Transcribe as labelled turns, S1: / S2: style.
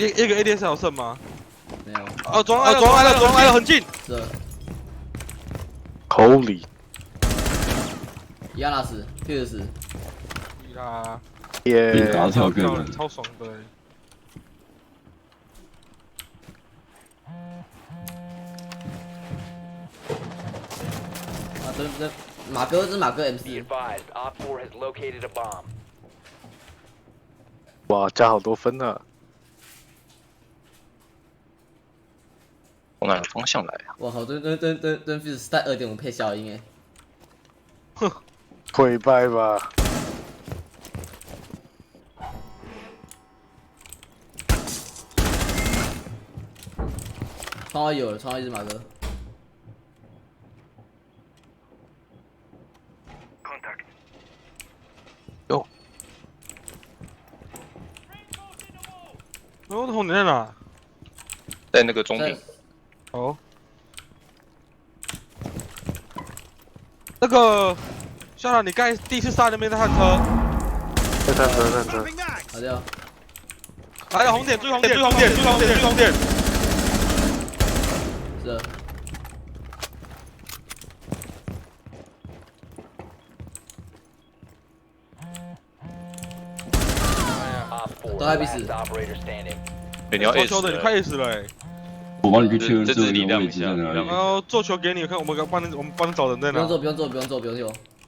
S1: 一个 ADS 有剩吗？
S2: 没有。
S1: 哦，装来了，很近。
S2: 是。
S3: Holy，
S2: 亚拉斯，Fuse。
S1: 呀，
S3: 耶！
S4: 打跳更
S1: 人，超爽的。
S2: 啊，这马哥是马哥 MC。
S3: 哇，加好多分啊！
S5: 从哪个方向来啊？
S2: 我靠，对 Fuse 带2.5配消音哎。
S1: 哼，
S3: 跪拜吧！
S2: 窗外有了，窗外一只马哥。
S5: 哟，
S1: 我的红点在哪？
S5: 在那个中庭。
S1: 哦。那个，校长，你刚才第一次杀那边在探车。
S3: 在探车。
S2: 好掉。
S1: 来了红点，追红点。
S2: 是。都还没死。
S5: 对，你要 A
S1: 球的，你快 A 死了哎！
S4: 我帮你去确认
S5: 这
S4: 这个
S5: 是力量一下
S4: 位置在哪里
S1: 然。后做球给你，看我们帮你找人在哪。
S2: 不用做。